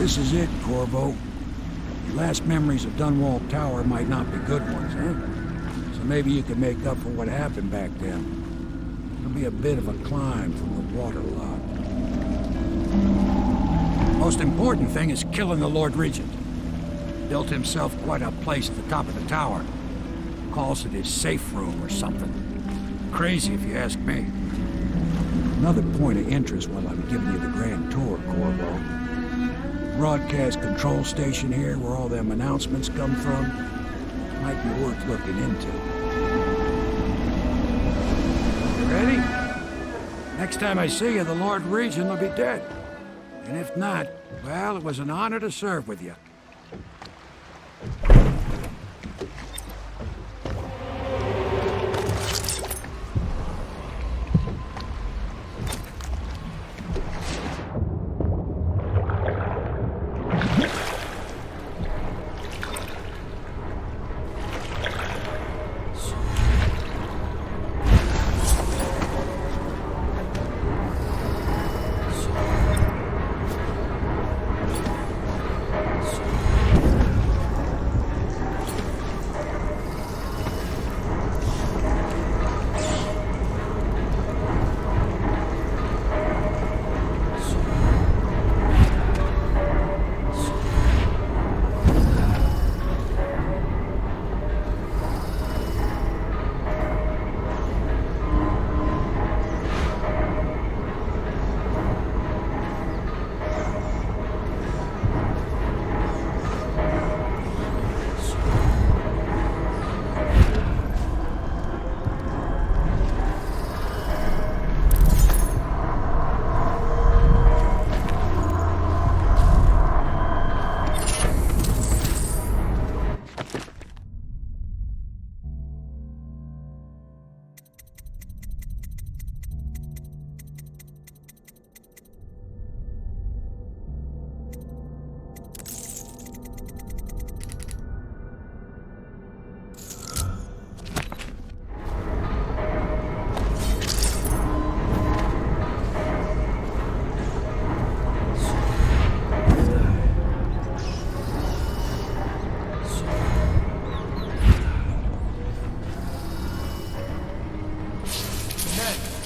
This is it, Corvo. Your last memories of Dunwall Tower might not be good ones, huh? So maybe you can make up for what happened back then. It'll be a bit of a climb from the Waterlock. Most important thing is killing the Lord Regent. Built himself quite a place at the top of the tower. Calls it his safe room or something. Crazy if you ask me. Another point of interest while I'm giving you the grand tour, Corvo. Broadcast control station here where all them announcements come from. Might be worth looking into. You ready? Next time I see you, the Lord Regent will be dead. And if not, well, it was an honor to serve with you.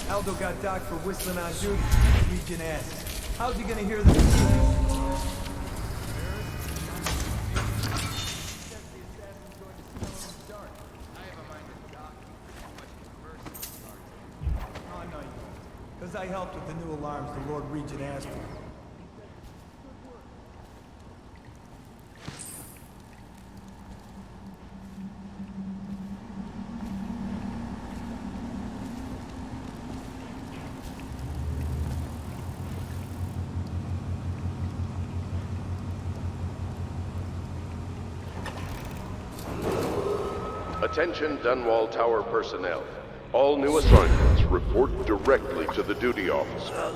Aldo got docked for whistling on duty. Regent asked, how's he gonna hear this? Because I helped with the new alarms the Lord Regent asked for. Attention Dunwall Tower personnel. All new assignments report directly to the duty officer.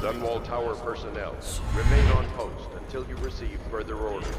Dunwall Tower personnel, remain on post until you receive further orders.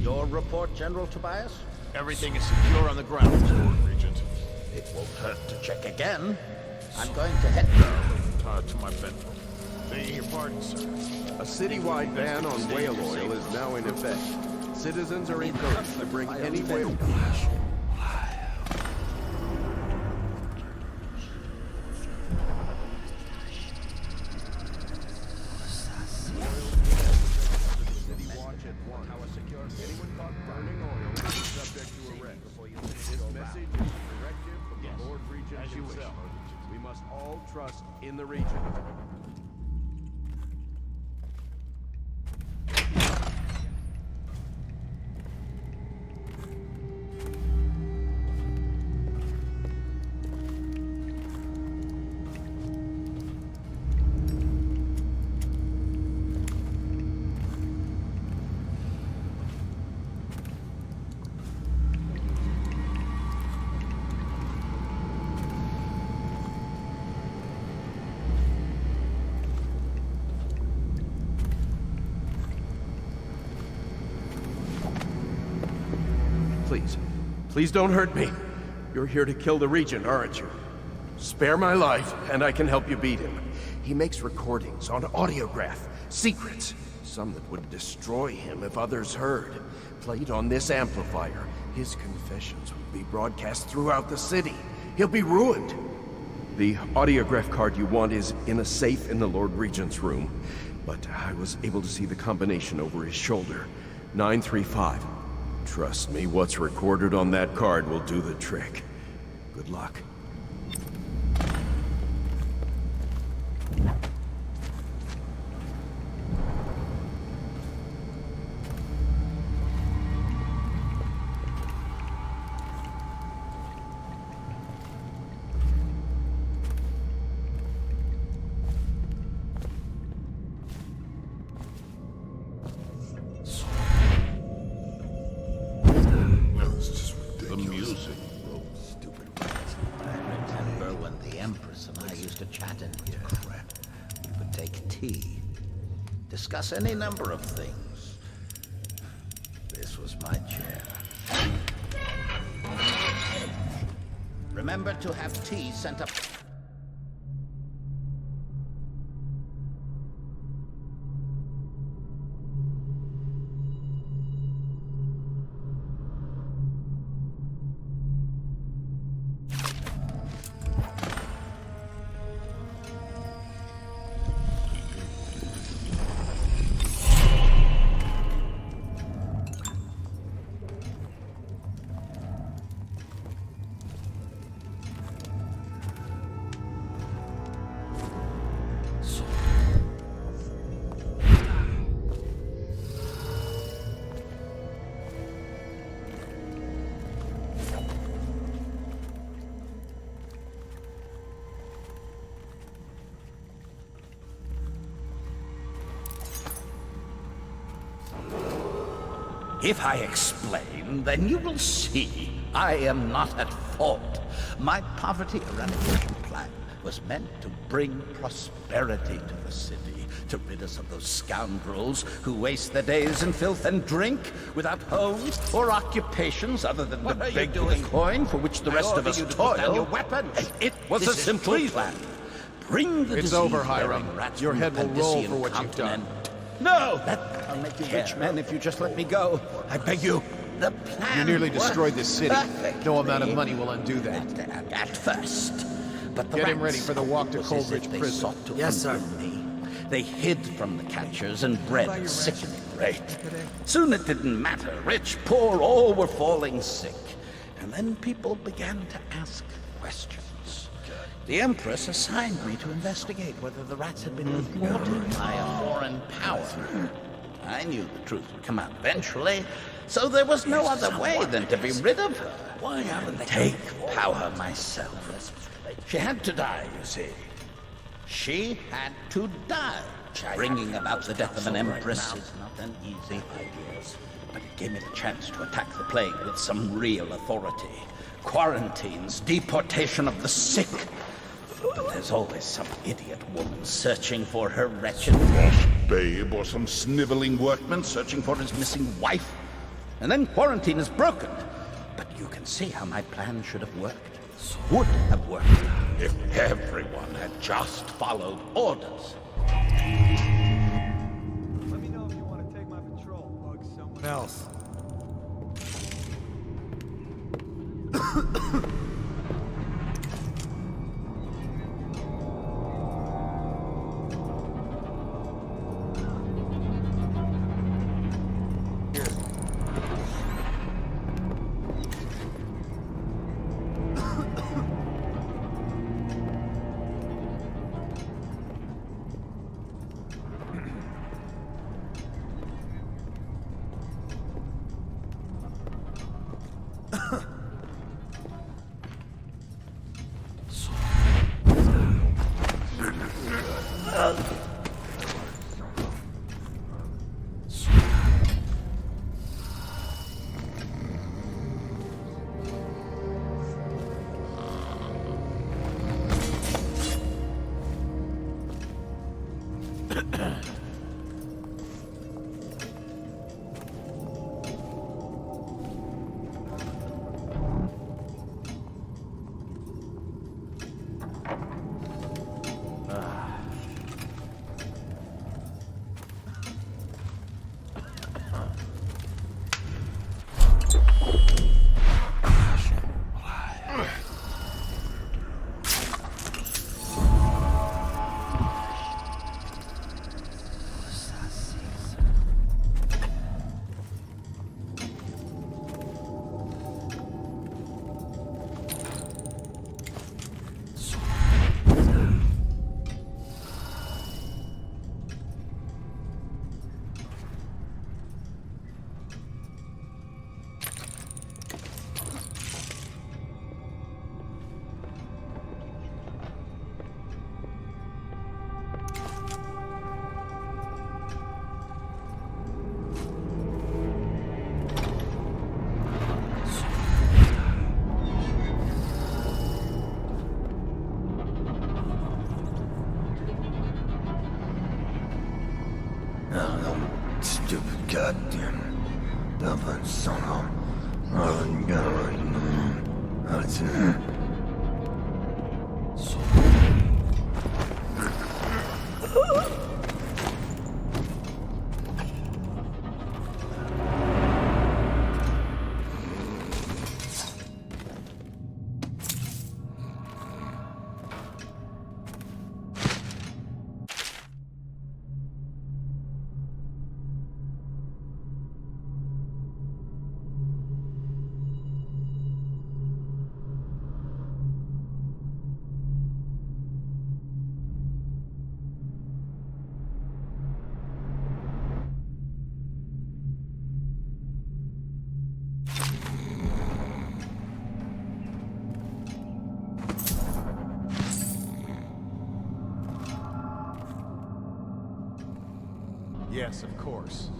Your report, General Tobias? Everything is secure on the ground, Lord Regent. It won't hurt to check again. I'm going to head... To my bedroom. Begging your pardon, sir. A citywide ban on whale oil is now in effect. Citizens are encouraged to bring any whale... Trust in the region. Please don't hurt me. You're here to kill the Regent, aren't you? Spare my life, and I can help you beat him. He makes recordings on audiograph, secrets, some that would destroy him if others heard. Played on this amplifier, his confessions would be broadcast throughout the city. He'll be ruined. The audiograph card you want is in a safe in the Lord Regent's room, but I was able to see the combination over his shoulder. 935. Trust me, what's recorded on that card will do the trick. Good luck. Discuss any number of things. This was my chair. Remember to have tea sent up. If I explain, then you will see I am not at fault. My poverty eradication plan was meant to bring prosperity to the city, to rid us of those scoundrels who waste their days in filth and drink without homes or occupations other than to beg for the coin for which the rest of us toil. Your weapons. It was a simple plan. Bring the It's over, Hiram. Your head will roll for what you've done. No! I'll make you rich men if you just let me go. I beg you. The plan You nearly destroyed this city. perfectly. No amount of money will undo that. At first. But the Get him rats, ready for the walk to it was as Coleridge if they Prison. sought to Yes, sir. undo me. They hid from the catchers and bred a sickening rate. Soon it didn't matter. Rich, poor, all were falling sick. And then people began to ask questions. The Empress assigned me to investigate whether the rats had been reported by a foreign power. I knew the truth would come out eventually, so there was no other way than to be rid of her. Why haven't they take power myself? She had to die, you see. She had to die. Bringing about the death of an empress is not an easy idea, but it gave me the chance to attack the plague with some real authority. Quarantines, deportation of the sick. But there's always some idiot woman searching for her wretched Lost babe or some sniveling workman searching for his missing wife. And then quarantine is broken. But you can see how my plan should have worked. Would have worked if everyone had just followed orders. Let me know if you want to take my patrol. Bug someone else. Stupid goddamn double son of a gun. That's it. Yes, of course.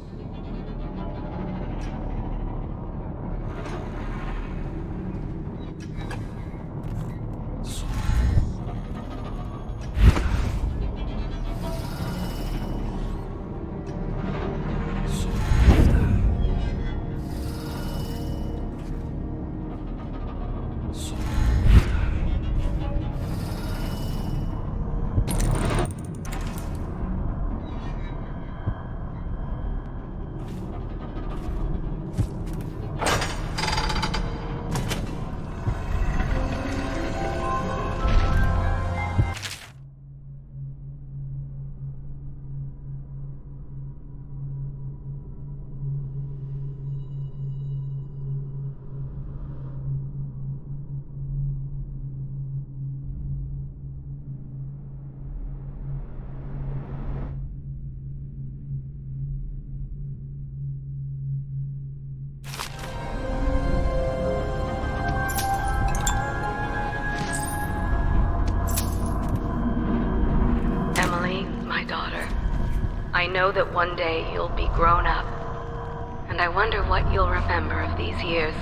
my daughter. I know that one day you'll be grown up, and I wonder what you'll remember of these years.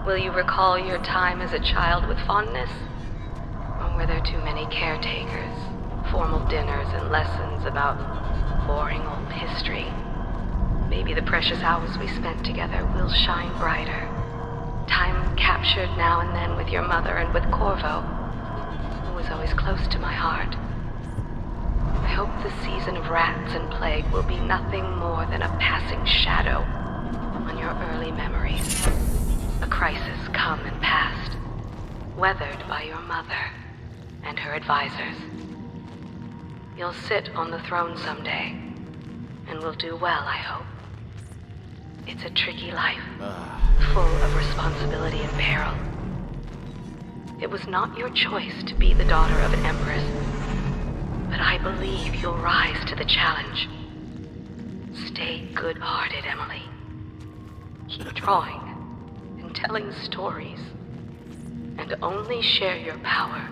Will you recall your time as a child with fondness? Or were there too many caretakers, formal dinners, and lessons about boring old history? Maybe the precious hours we spent together will shine brighter. Time captured now and then with your mother and with Corvo, who was always close to my heart. I hope the season of rats and plague will be nothing more than a passing shadow on your early memories. A crisis come and passed, weathered by your mother and her advisors. You'll sit on the throne someday, and will do well, I hope. It's a tricky life, full of responsibility and peril. It was not your choice to be the daughter of an empress, but I believe you'll rise to the challenge. Stay good-hearted, Emily. Keep drawing and telling stories, and only share your power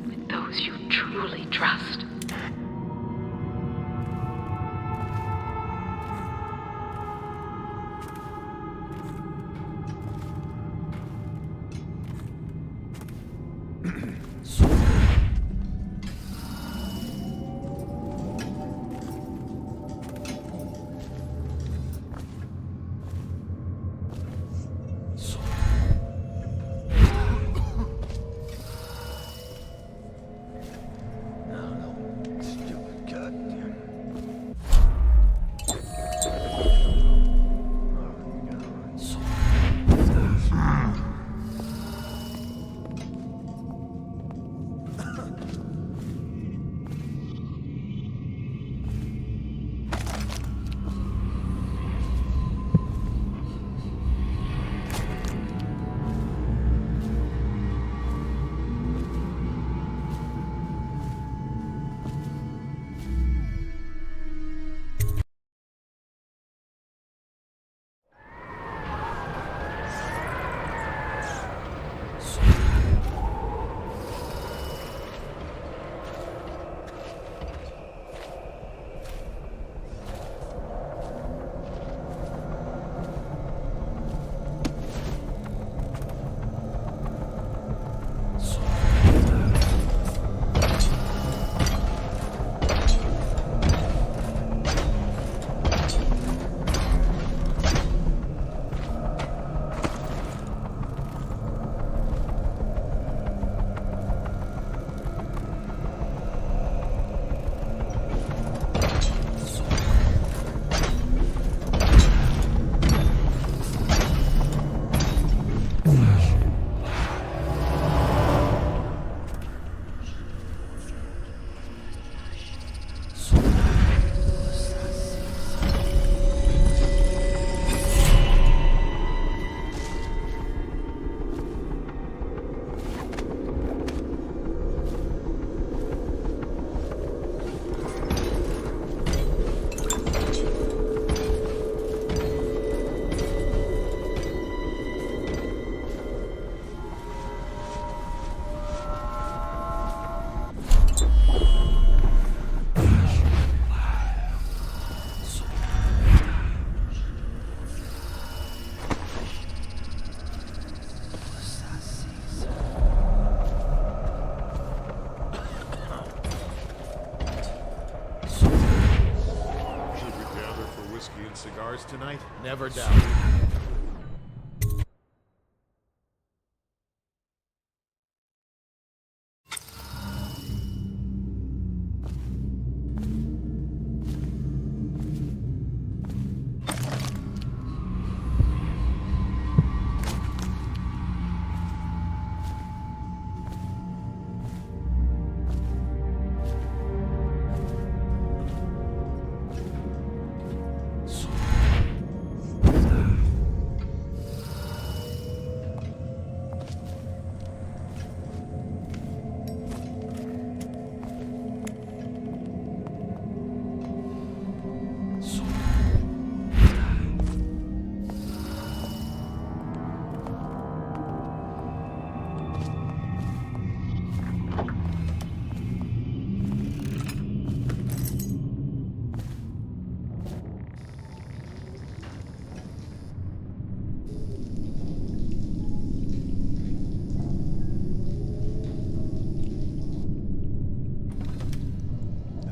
with those you truly trust. Tonight? Never doubt.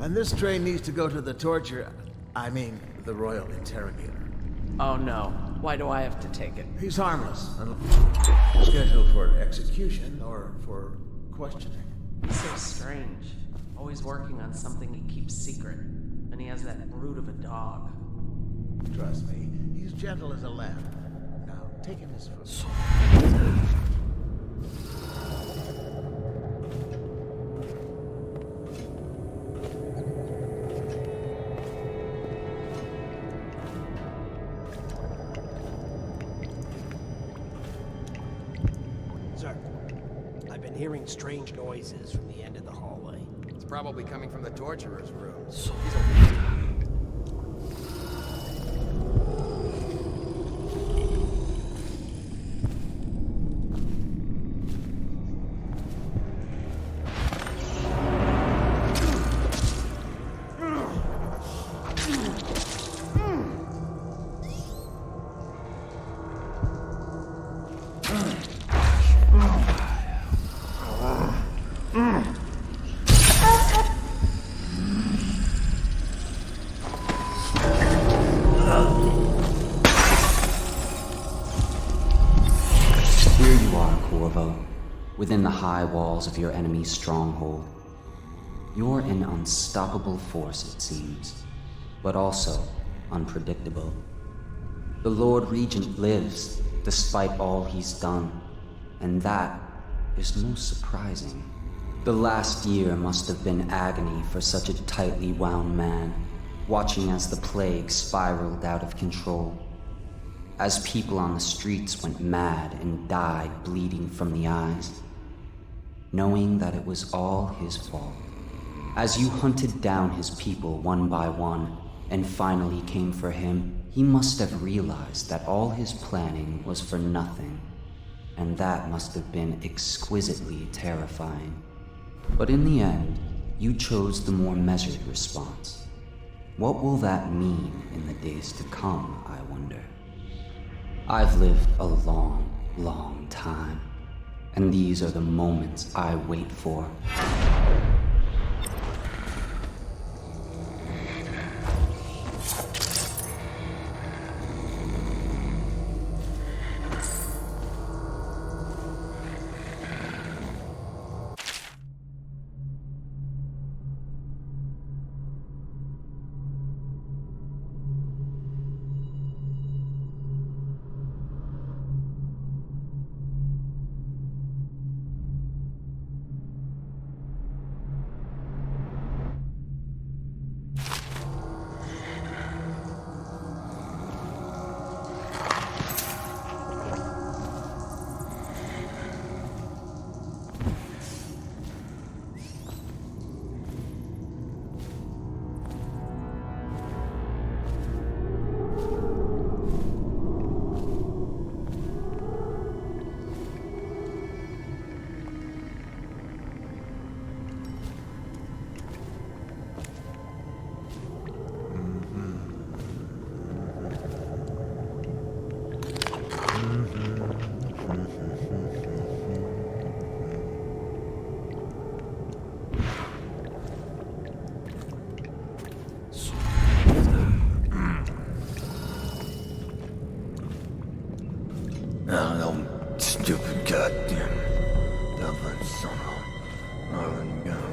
And this train needs to go to the the Royal Interrogator. Oh no. Why do I have to take it? He's harmless. Scheduled for execution or for questioning. So strange. Always working on something he keeps secret. And he has that brute of a dog. Trust me, he's gentle as a lamb. Now, take him his food. Sir, I've been hearing strange noises from the end of the hallway. It's probably coming from the torturer's room. Within the high walls of your enemy's stronghold. You're an unstoppable force, it seems, but also unpredictable. The Lord Regent lives, despite all he's done, and that is most surprising. The last year must have been agony for such a tightly wound man, watching as the plague spiraled out of control. As people on the streets went mad and died bleeding from the eyes, knowing that it was all his fault. As you hunted down his people one by one and finally came for him, he must have realized that all his planning was for nothing, and that must have been exquisitely terrifying. But in the end, you chose the more measured response. What will that mean in the days to come, I wonder? I've lived a long, long time, and these are the moments I wait for. Stupid goddamn Dublin son of God.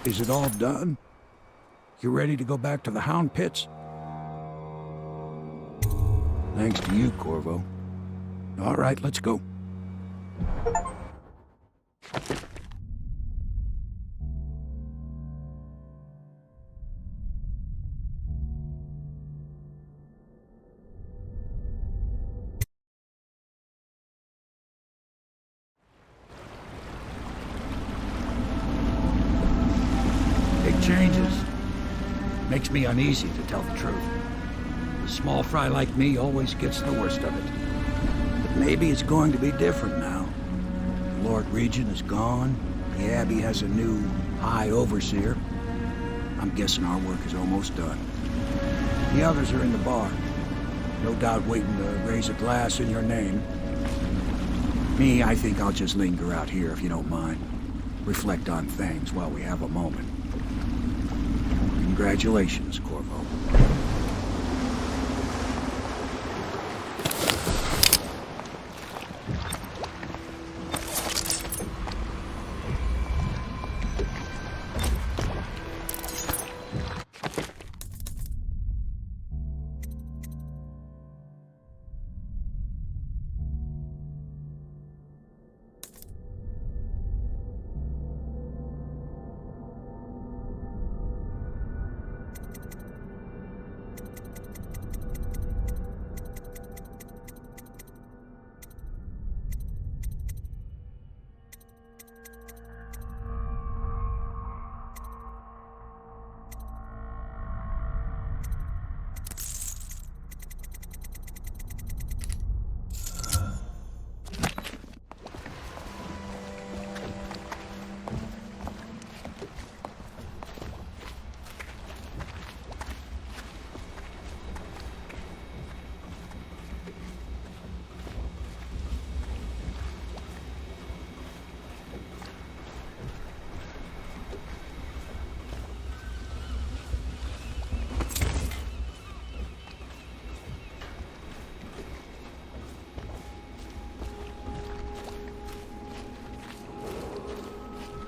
Is it all done? You ready to go back to the Hound Pits? Thanks to you, Corvo. All right, let's go. Big changes. Makes me uneasy, to tell the truth. A small fry like me always gets the worst of it. But maybe it's going to be different now. The Lord Regent is gone. The Abbey has a new High Overseer. I'm guessing our work is almost done. The others are in the bar. No doubt waiting to raise a glass in your name. Me, I think I'll just linger out here if you don't mind. Reflect on things while we have a moment. Congratulations, Corvo.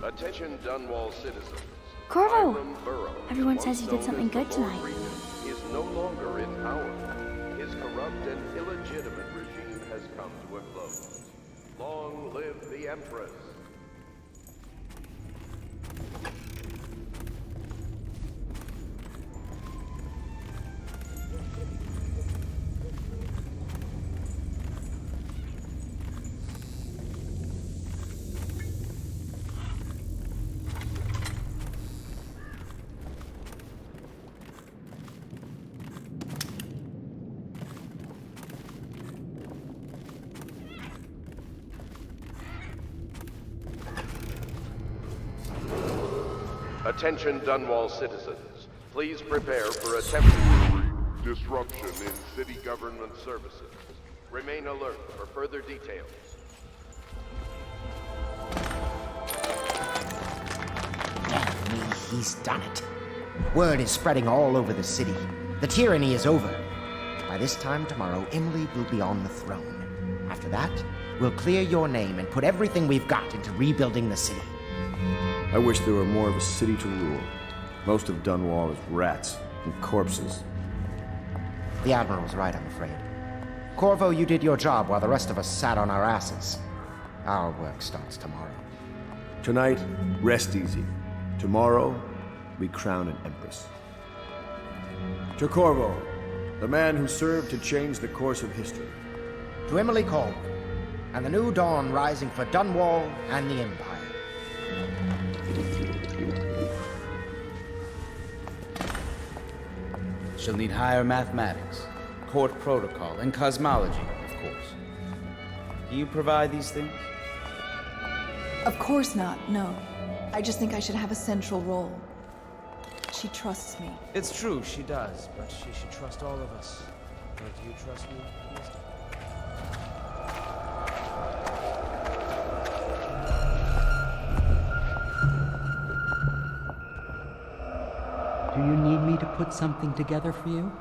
Attention Dunwall citizens. Corvo! Everyone says you did something good tonight. Is no longer in power. His corrupt and illegitimate regime has come to a close. Long live the Empress. Attention Dunwall citizens. Please prepare for attempted disruption in city government services. Remain alert for further details. He's done it. Word is spreading all over the city. The tyranny is over. By this time tomorrow, Emily will be on the throne. After that, we'll clear your name and put everything we've got into rebuilding the city. I wish there were more of a city to rule. Most of Dunwall is rats and corpses. The Admiral's right, I'm afraid. Corvo, you did your job while the rest of us sat on our asses. Our work starts tomorrow. Tonight, rest easy. Tomorrow, we crown an empress. To Corvo, the man who served to change the course of history. To Emily Colm, and the new dawn rising for Dunwall and the Empire. She'll need higher mathematics, court protocol, and cosmology, of course. Do you provide these things? Of course not, no. I just think I should have a central role. She trusts me. It's true, she does, but she should trust all of us. Don't you trust me, mister? Do you need me to put something together for you?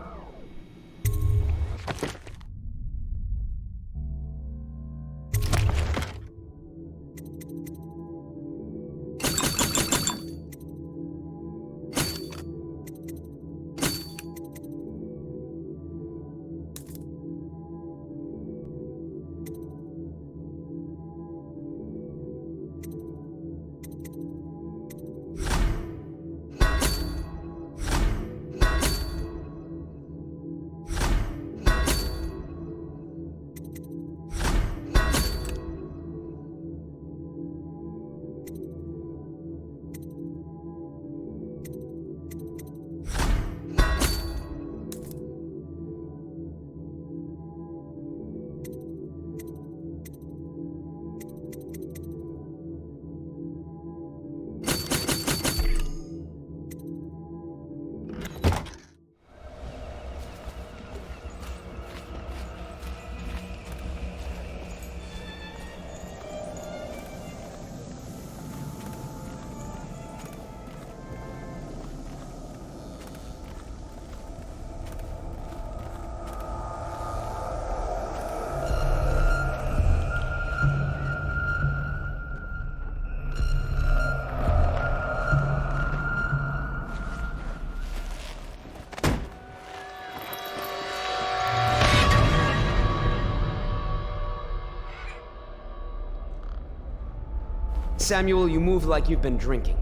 Samuel, you move like you've been drinking.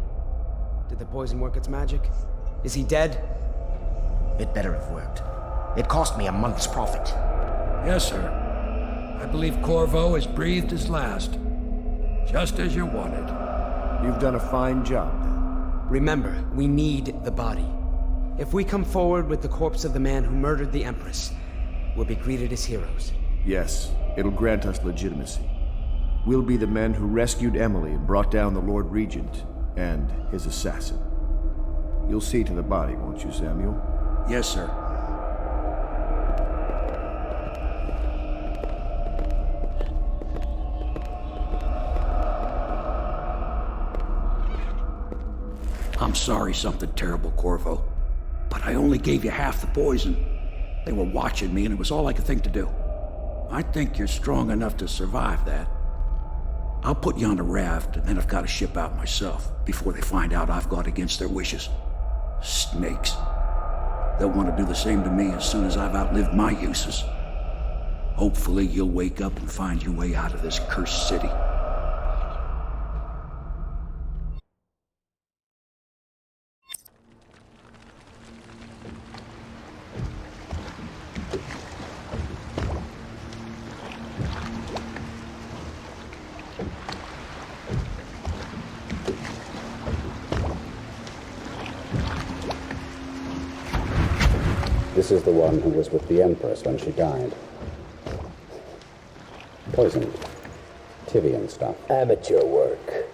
Did the poison work its magic? Is he dead? It better have worked. It cost me a month's profit. Yes, sir. I believe Corvo has breathed his last. Just as you wanted. You've done a fine job, then. Remember, we need the body. If we come forward with the corpse of the man who murdered the Empress, we'll be greeted as heroes. Yes, it'll grant us legitimacy. We'll be the men who rescued Emily and brought down the Lord Regent and his assassin. You'll see to the body, won't you, Samuel? Yes, sir. I'm sorry something terrible, Corvo. But I only gave you half the poison. They were watching me, and it was all I could think to do. I think you're strong enough to survive that. I'll put you on a raft, and then I've got to ship out myself before they find out I've gone against their wishes. Snakes. They'll want to do the same to me as soon as I've outlived my uses. Hopefully you'll wake up and find your way out of this cursed city. This is the one who was with the Empress when she died. Poisoned. Tivian stuff. Amateur work.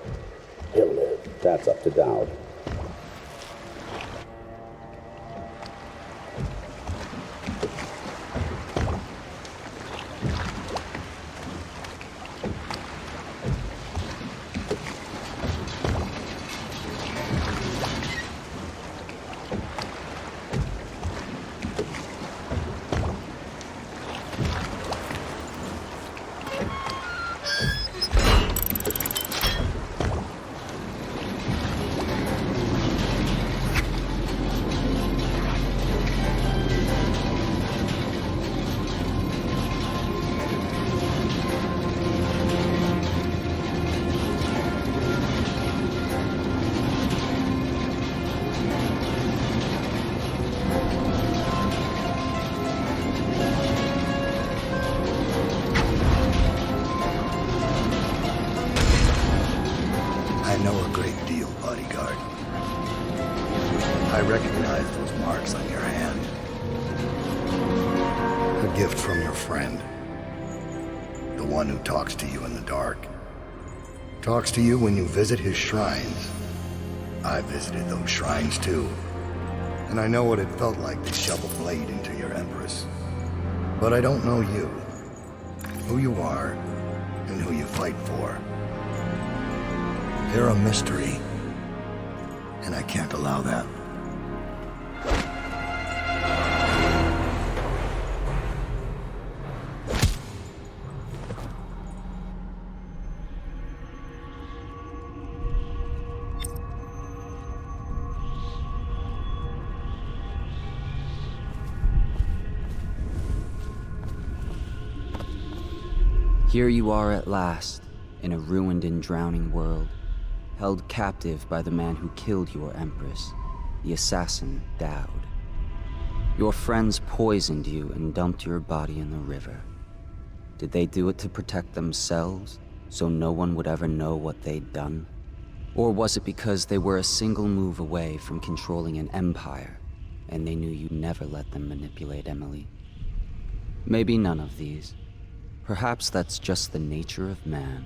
He'll live. That's up to Daud. Talks to you when you visit his shrines. I visited those shrines too, and I know what it felt like to shove a blade into your Empress. But I don't know you, who you are, and who you fight for. You're a mystery, and I can't allow that. Here you are at last, in a ruined and drowning world, held captive by the man who killed your Empress, the assassin Daud. Your friends poisoned you and dumped your body in the river. Did they do it to protect themselves, so no one would ever know what they'd done? Or was it because they were a single move away from controlling an empire, and they knew you'd never let them manipulate Emily? Maybe none of these. Perhaps that's just the nature of man.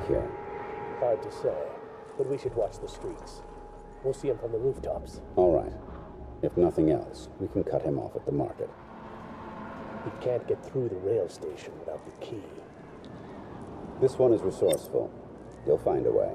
like here? Hard to say, but we should watch the streets. We'll see him from the rooftops. All right. If nothing else, we can cut him off at the market. He can't get through the rail station without the key. This one is resourceful. He'll find a way.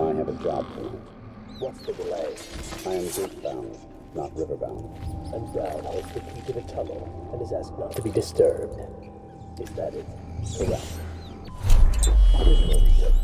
I have a job tonight. What's the delay? I am gate-bound, not river-bound. And Daud holds the key to the tunnel and is asked not to be disturbed. Is that it? Correct. Here's where we work.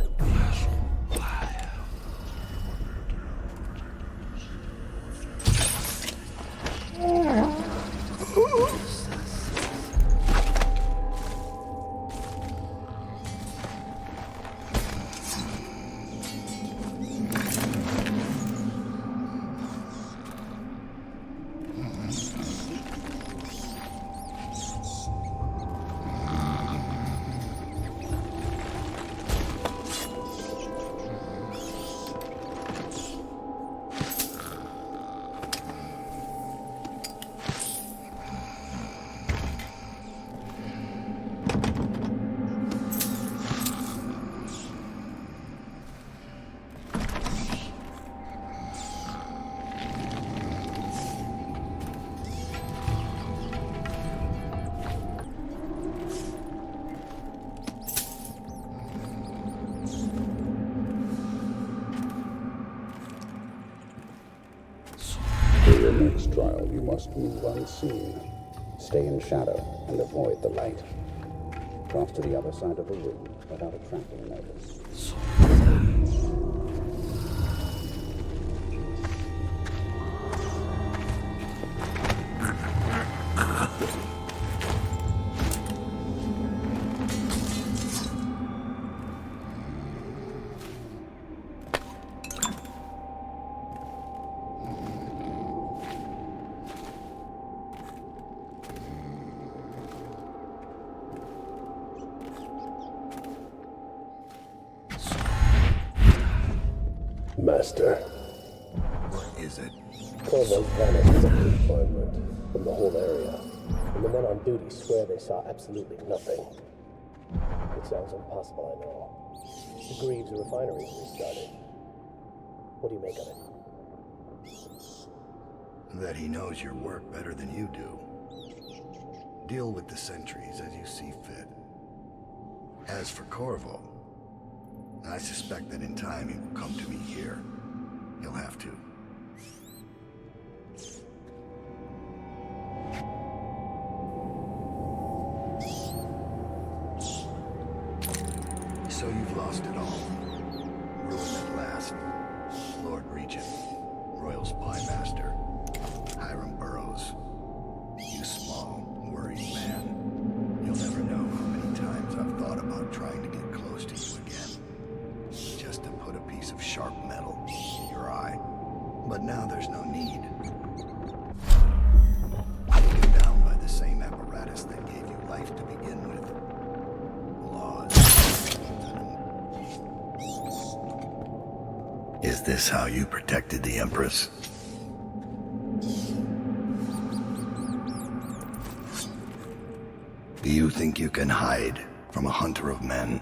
Trial, you must move unseen. Stay in shadow and avoid the light. Cross to the other side of the room without attracting notice. Master. What is it? Corvo's vanished from the refinement, from the whole area, and the men on duty swear they saw absolutely nothing. It sounds impossible, I know. The Greaves Refinery restarted. What do you make of it? That he knows your work better than you do. Deal with the sentries as you see fit. As for Corvo, I suspect that in time he will come to me here. He'll have to. So you've lost it all. Rune at last. Lord Regent. Royal Spy Master. Hiram Burrows. You small, worried man. You'll never know how many times I've thought about trying to get close to you again. Just to put a piece of sharp metal in your eye. But now there's no need. Taken down by the same apparatus that gave you life to begin with. Laws. Is this how you protected the Empress? Do you think you can hide from a hunter of men?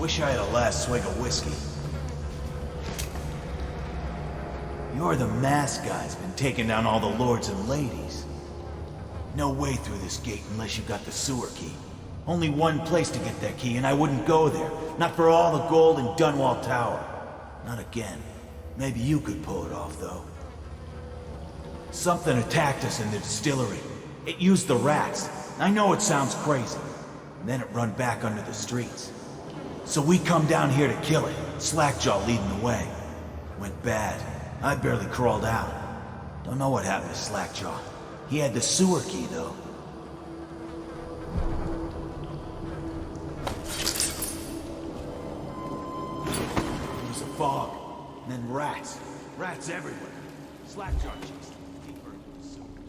Wish I had a last swig of whiskey. You're the masked guy's been taking down all the lords and ladies. No way through this gate unless you got the sewer key. Only one place to get that key, and I wouldn't go there. Not for all the gold in Dunwall Tower. Not again. Maybe you could pull it off, though. Something attacked us in the distillery. It used the rats. I know it sounds crazy. And then it run back under the streets. So we come down here to kill it. Slackjaw leading the way. Went bad. I barely crawled out. Don't know what happened to Slackjaw. He had the sewer key, though. There was a fog, and then rats. Rats everywhere. Slackjaw chased them deeper into the sewers.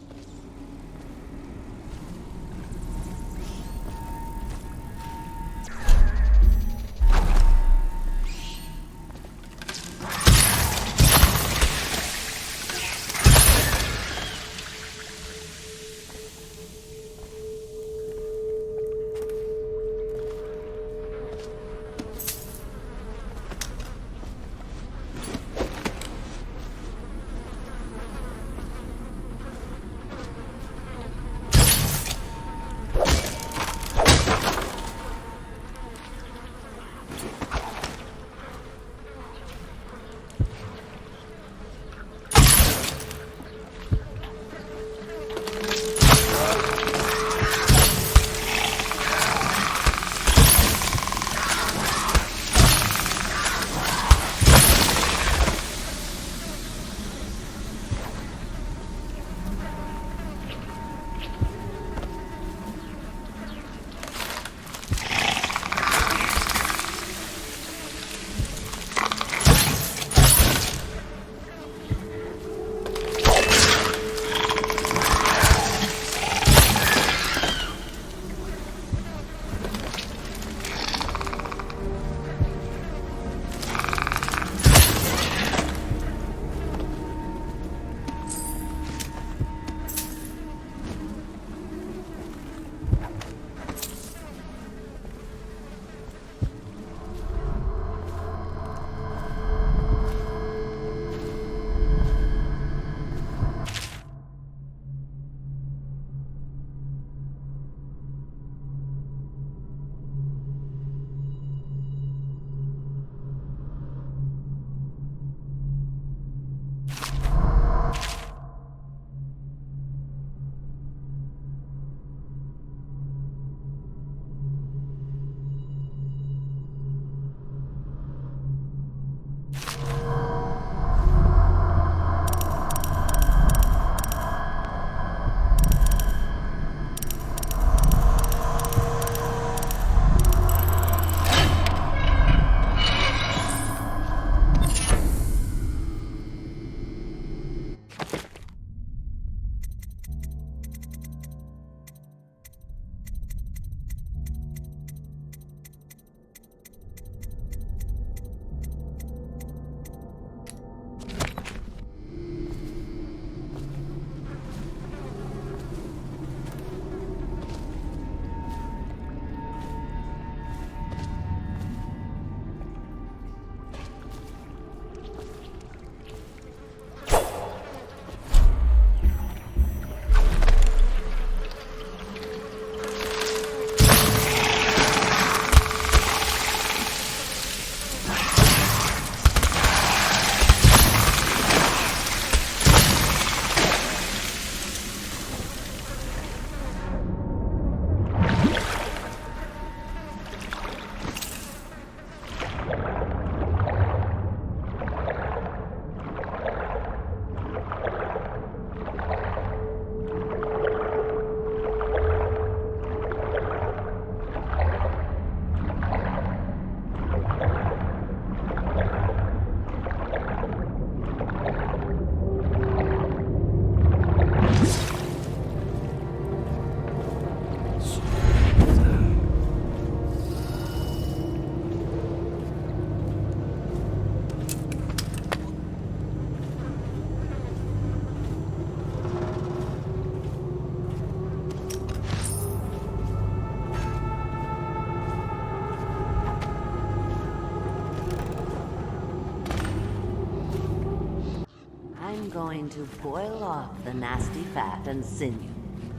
going to boil off the nasty fat and sinew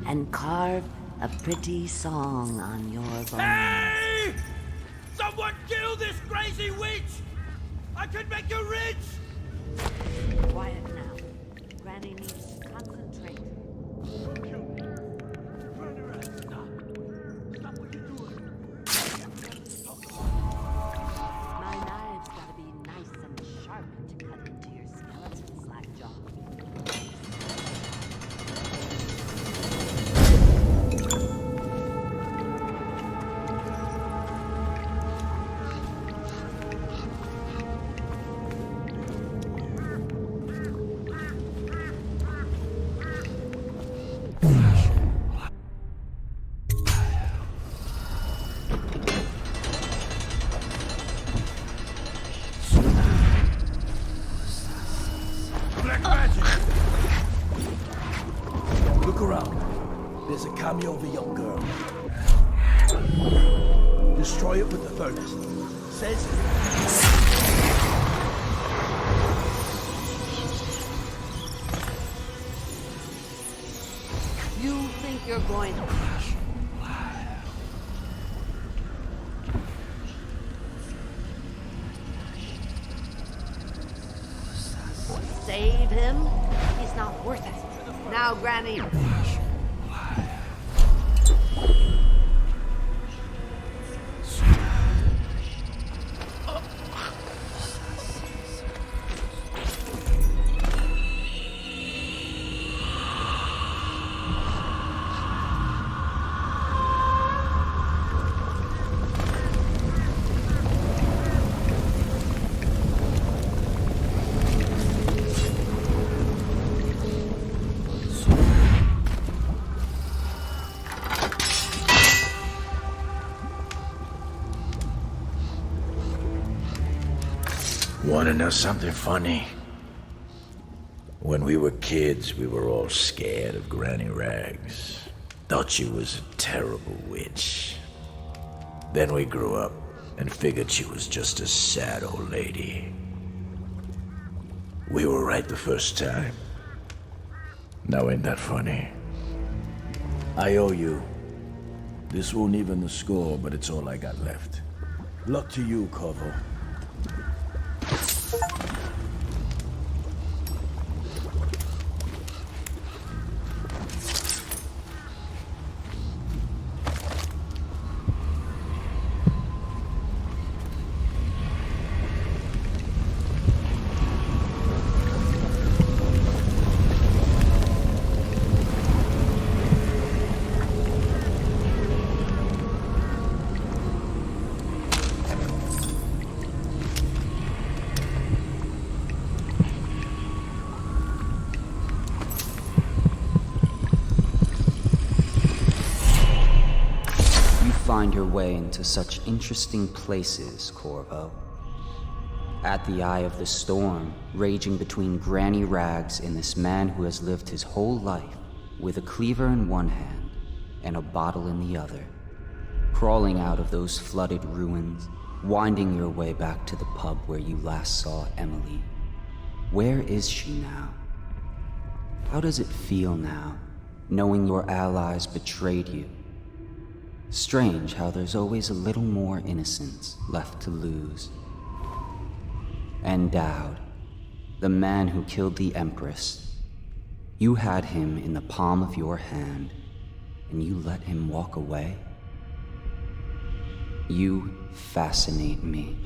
and carve a pretty song on your bones. Hey! Someone kill this crazy witch! I could make you rich! Quiet now. Granny needs to concentrate. My knives gotta be nice and sharp to cut into your skeleton, Slackjaw. Look around. There's a cameo of a young girl. Destroy it with the furnace. Says... You think you're going to... Save him? He's not worth it. Now, Granny. Wanna know something funny? When we were kids, we were all scared of Granny Rags. Thought she was a terrible witch. Then we grew up and figured she was just a sad old lady. We were right the first time. Now ain't that funny? I owe you. This won't even the score, but it's all I got left. Luck to you, Corvo. Find your way into such interesting places, Corvo. At the eye of the storm, raging between Granny Rags and this man who has lived his whole life with a cleaver in one hand and a bottle in the other. Crawling out of those flooded ruins, winding your way back to the pub where you last saw Emily. Where is she now? How does it feel now, knowing your allies betrayed you? Strange how there's always a little more innocence left to lose. And Daud, the man who killed the Empress. You had him in the palm of your hand, and you let him walk away? You fascinate me.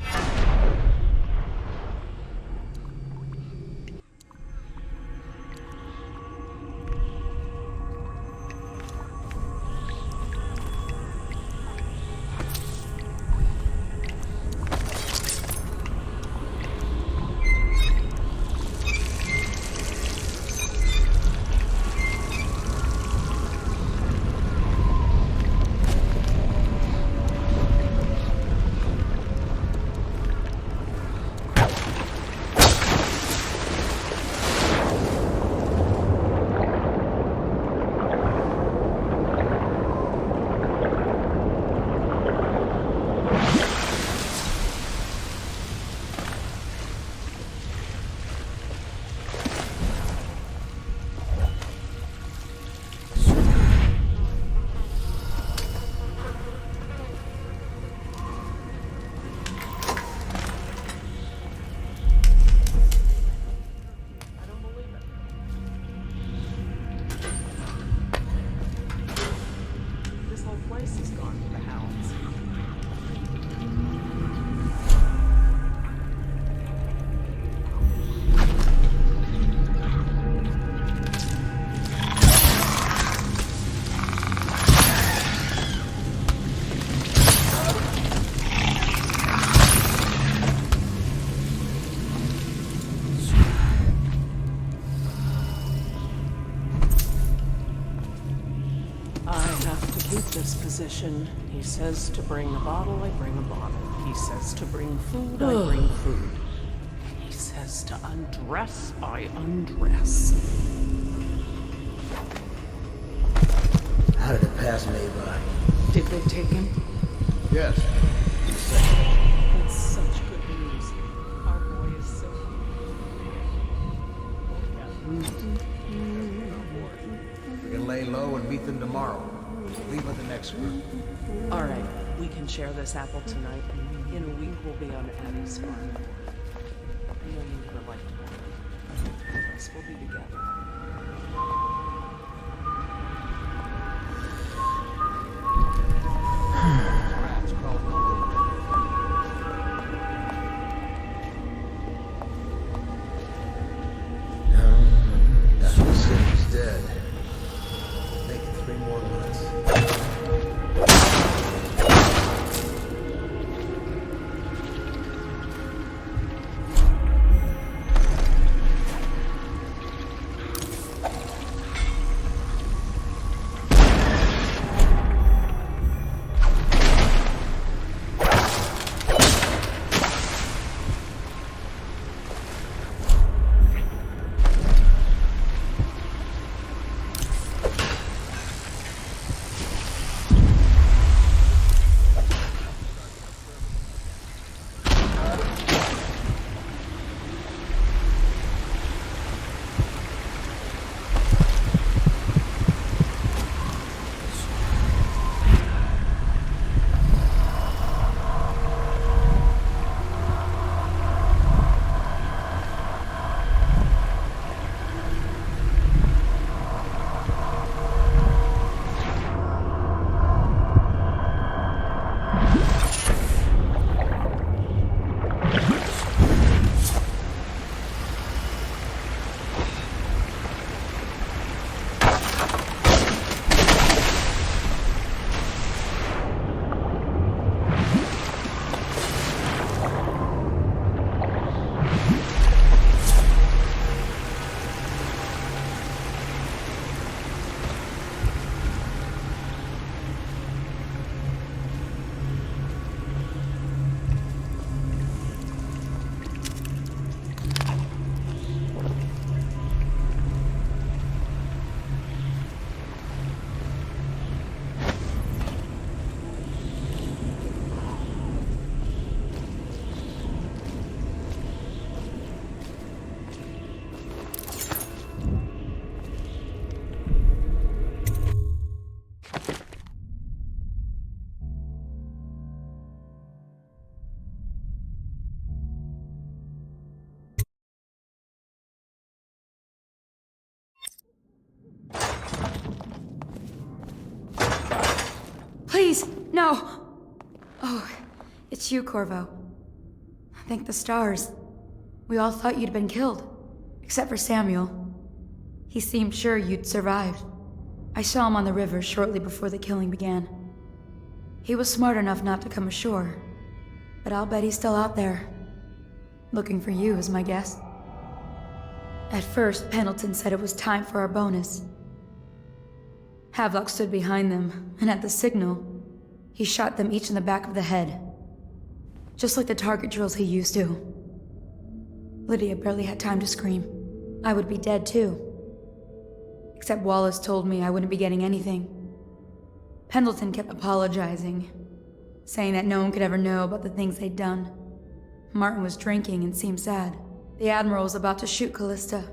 place is gone for the hounds. Position. He says to bring a bottle, I bring a bottle. He says to bring food, I bring food. He says to undress, I undress. How did it pass me by? Did they take him? Yes. That's such good news. Our boy is so... We can lay low and meet them tomorrow. Leave with the next group. All right, we can share this apple tonight. In a week, we'll be on Abby's farm. I know you never liked water. Both of us will be together. That's the city's dead. Make it 3 more months. Please, no! Oh, it's you, Corvo. Thank the stars. We all thought you'd been killed, except for Samuel. He seemed sure you'd survived. I saw him on the river shortly before the killing began. He was smart enough not to come ashore, but I'll bet he's still out there. Looking for you is my guess. At first, Pendleton said it was time for our bonus. Havelock stood behind them, and at the signal, he shot them each in the back of the head. Just like the target drills he used to. Lydia barely had time to scream. I would be dead too. Except Wallace told me I wouldn't be getting anything. Pendleton kept apologizing, saying that no one could ever know about the things they'd done. Martin was drinking and seemed sad. The Admiral was about to shoot Callista.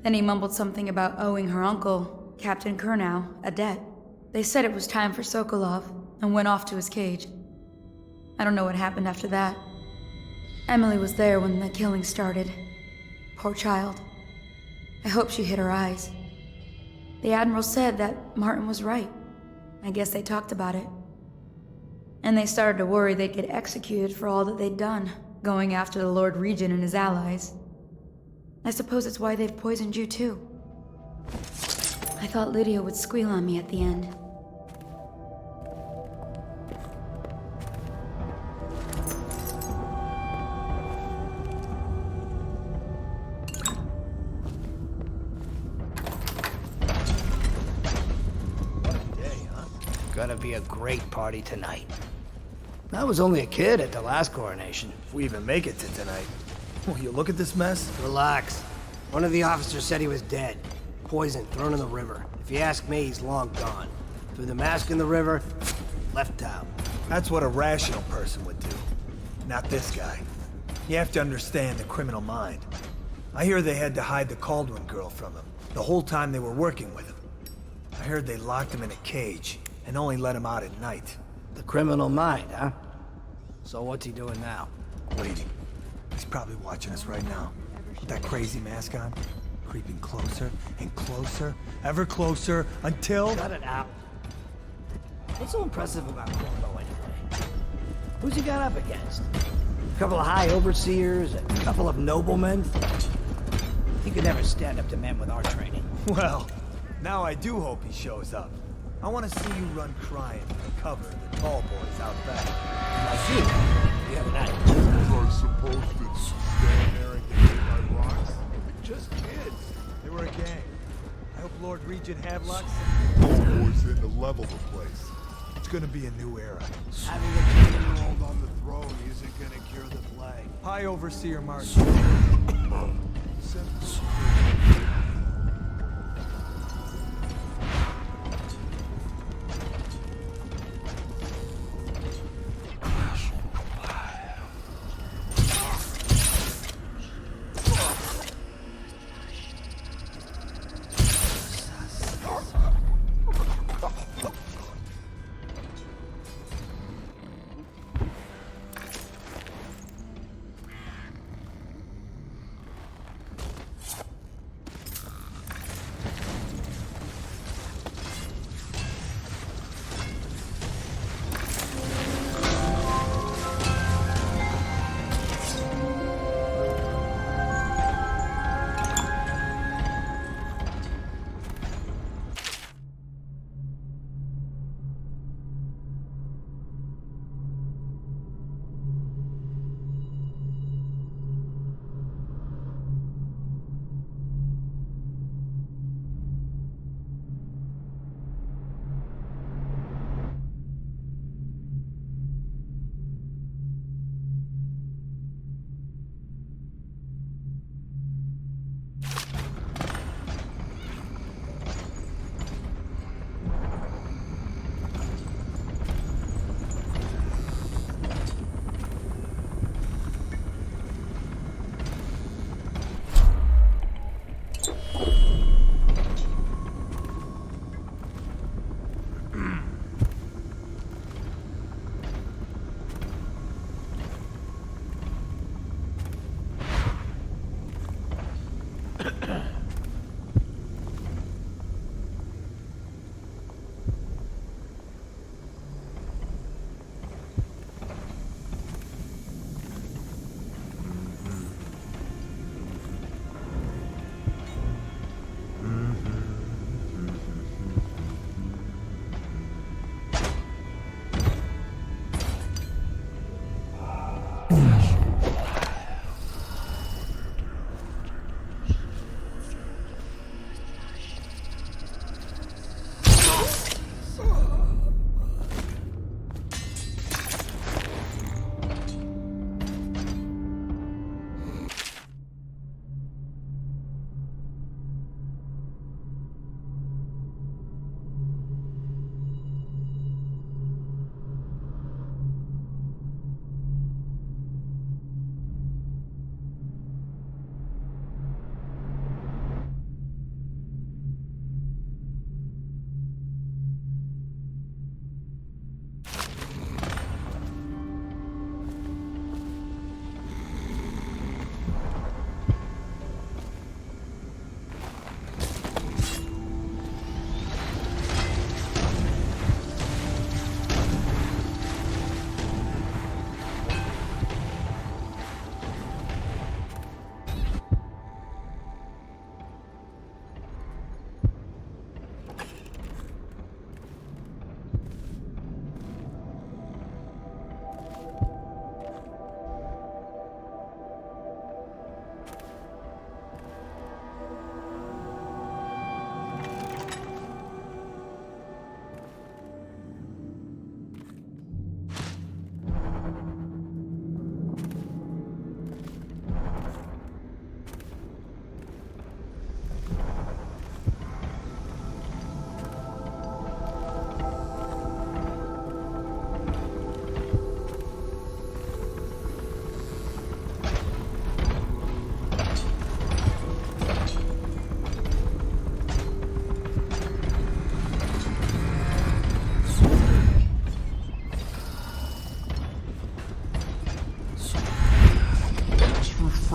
Then he mumbled something about owing her uncle, Captain Kurnow, a debt. They said it was time for Sokolov, and went off to his cage. I don't know what happened after that. Emily was there when the killing started. Poor child. I hope she hid her eyes. The Admiral said that Martin was right. I guess they talked about it. And they started to worry they'd get executed for all that they'd done, going after the Lord Regent and his allies. I suppose it's why they've poisoned you too. I thought Lydia would squeal on me at the end. Gonna be a great party tonight. I was only a kid at the last coronation. If we even make it to tonight. Will you look at this mess? Relax. One of the officers said he was dead. Poisoned, thrown in the river. If you ask me, he's long gone. Threw the mask in the river, left out. That's what a rational person would do. Not this guy. You have to understand the criminal mind. I hear they had to hide the Caldwell girl from him, the whole time they were working with him. I heard they locked him in a cage, and only let him out at night. The criminal mind, huh? So what's he doing now? Waiting. He's probably watching us right now. With that crazy mask on. Creeping closer and closer, ever closer, until... Cut it out. What's so impressive about Corvo anyway? Who's he got up against? A couple of high overseers, a couple of noblemen? He could never stand up to men with our training. Well, now I do hope he shows up. I want to see you run crying for the cover of the tall boys out back. Like you. The other night. Was I supposed to stand there and get hit by rocks? Just kids. They were a gang. I hope Lord Regent Havelock... Tall boys in to level the place. It's gonna be a new era. Having a 10-year-old on the throne isn't gonna cure the plague. High Overseer Marshal. Simple.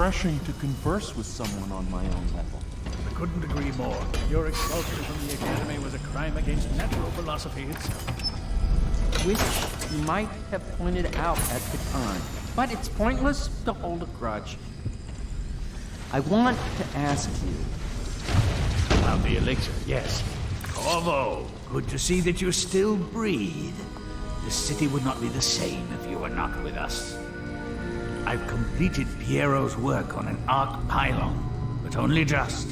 refreshing to converse with someone on my own level. I couldn't agree more. Your expulsion from the Academy was a crime against natural philosophy itself. Which you might have pointed out at the time, but it's pointless to hold a grudge. I want to ask you... About the elixir, yes. Corvo, good to see that you still breathe. The city would not be the same if you were not with us. I've completed Piero's work on an arc pylon, but only just.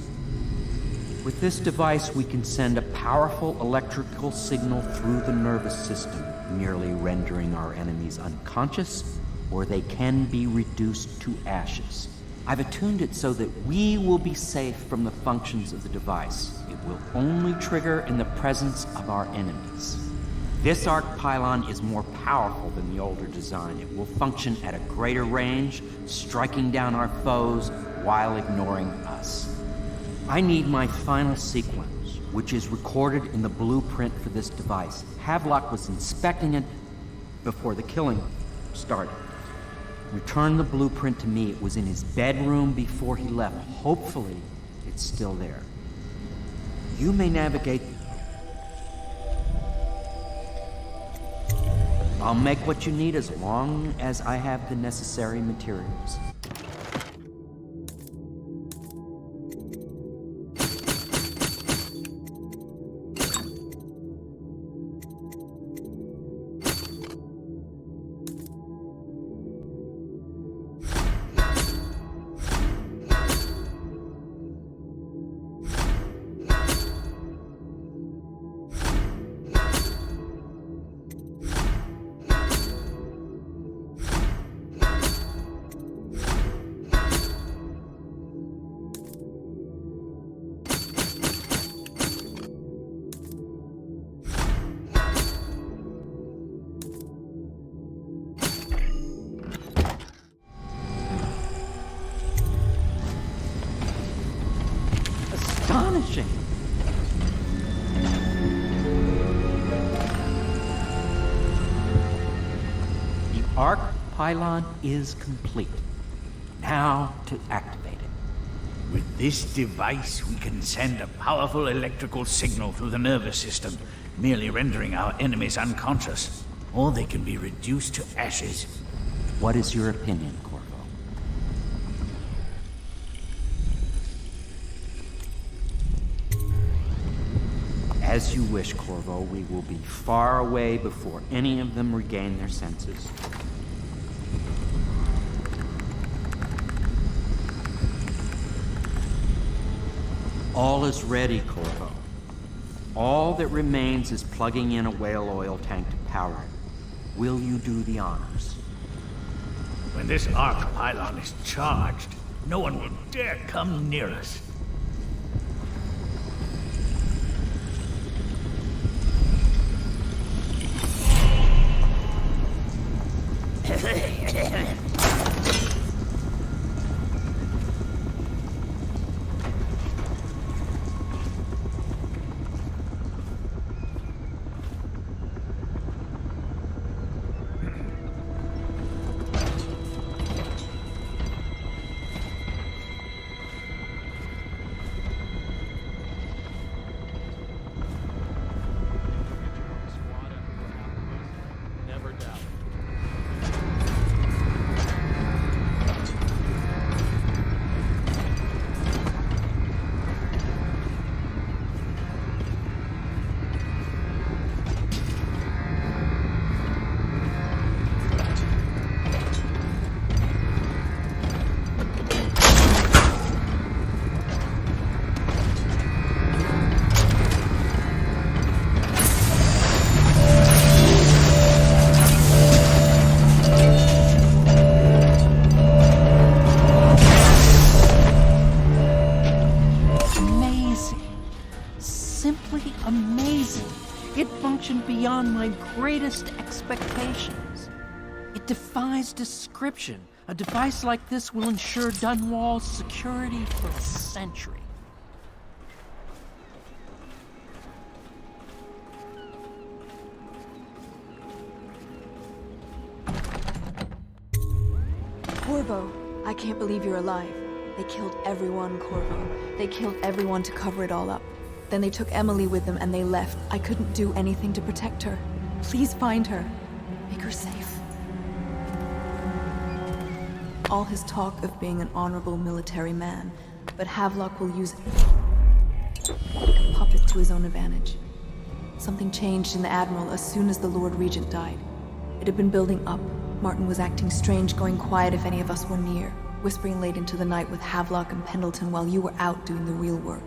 With this device, we can send a powerful electrical signal through the nervous system, merely rendering our enemies unconscious, or they can be reduced to ashes. I've attuned it so that we will be safe from the functions of the device. It will only trigger in the presence of our enemies. This arc pylon is more powerful than the older design. It will function at a greater range, striking down our foes while ignoring us. I need my final sequence, which is recorded in the blueprint for this device. Havelock was inspecting it before the killing started. Return the blueprint to me. It was in his bedroom before he left. Hopefully, it's still there. You may navigate... I'll make what you need as long as I have the necessary materials. Astonishing! The arc pylon is complete. Now to activate it. With this device, we can send a powerful electrical signal through the nervous system, merely rendering our enemies unconscious, or they can be reduced to ashes. What is your opinion, Corvo? As you wish, Corvo. We will be far away before any of them regain their senses. All is ready, Corvo. All that remains is plugging in a whale oil tank to power it. Will you do the honors? When this arc pylon is charged, no one will dare come near us. Beyond my greatest expectations. It defies description. A device like this will ensure Dunwall's security for a century. Corvo, I can't believe you're alive. They killed everyone, Corvo. They killed everyone to cover it all up. Then they took Emily with them and they left. I couldn't do anything to protect her. Please find her. Make her safe. All his talk of being an honorable military man, but Havelock will use it like a puppet to his own advantage. Something changed in the Admiral as soon as the Lord Regent died. It had been building up. Martin was acting strange, going quiet if any of us were near, whispering late into the night with Havelock and Pendleton while you were out doing the real work.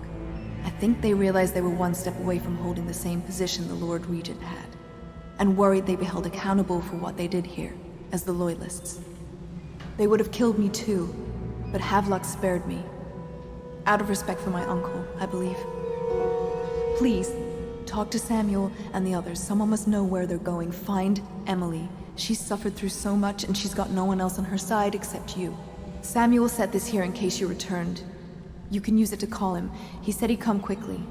I think they realized they were one step away from holding the same position the Lord Regent had, and worried they'd be held accountable for what they did here, as the Loyalists. They would have killed me too, but Havelock spared me. Out of respect for my uncle, I believe. Please, talk to Samuel and the others. Someone must know where they're going. Find Emily. She's suffered through so much and she's got no one else on her side except you. Samuel set this here in case you returned. You can use it to call him. He said he'd come quickly.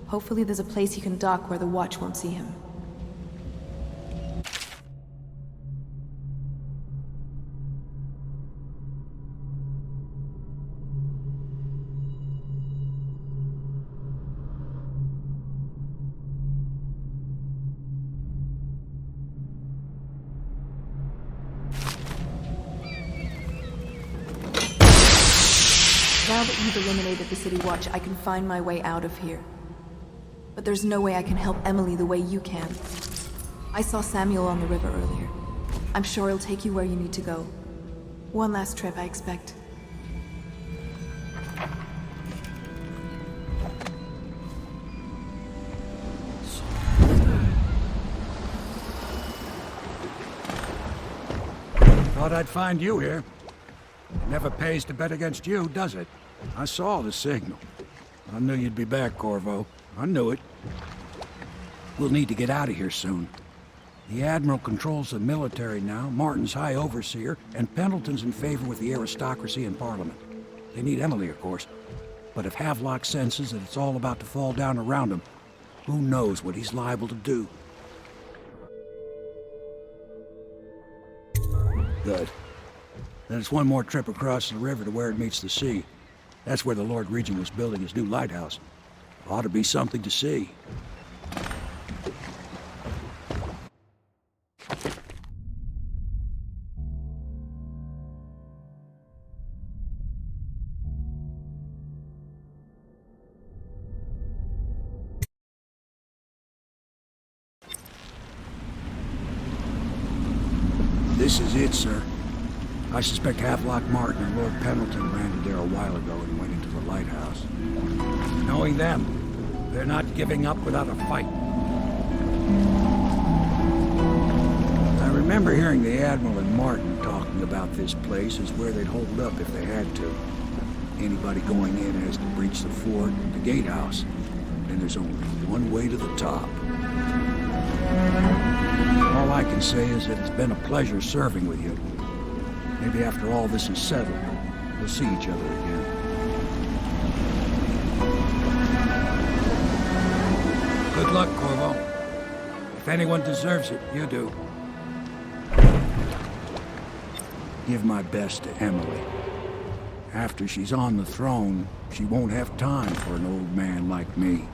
Hopefully there's a place he can dock where the watch won't see him. Now that you've eliminated the City Watch, I can find my way out of here. But there's no way I can help Emily the way you can. I saw Samuel on the river earlier. I'm sure he'll take you where you need to go. One last trip, I expect. Thought I'd find you here. Never pays to bet against you, does it? I saw the signal. I knew you'd be back, Corvo. I knew it. We'll need to get out of here soon. The Admiral controls the military now, Martin's High Overseer, and Pendleton's in favor with the aristocracy and Parliament. They need Emily, of course. But if Havelock senses that it's all about to fall down around him, who knows what he's liable to do? Good. Then it's one more trip across the river to where it meets the sea. That's where the Lord Regent was building his new lighthouse. Ought to be something to see. This is it, sir. I suspect Havelock Martin and Lord Pendleton landed there a while ago and went into the lighthouse. Knowing them, they're not giving up without a fight. I remember hearing the Admiral and Martin talking about this place as where they'd hold up if they had to. Anybody going in has to breach the fort, the gatehouse. Then there's only one way to the top. All I can say is that it's been a pleasure serving with you. Maybe after all this is settled, we'll see each other again. Good luck, Corvo. If anyone deserves it, you do. Give my best to Emily. After she's on the throne, she won't have time for an old man like me.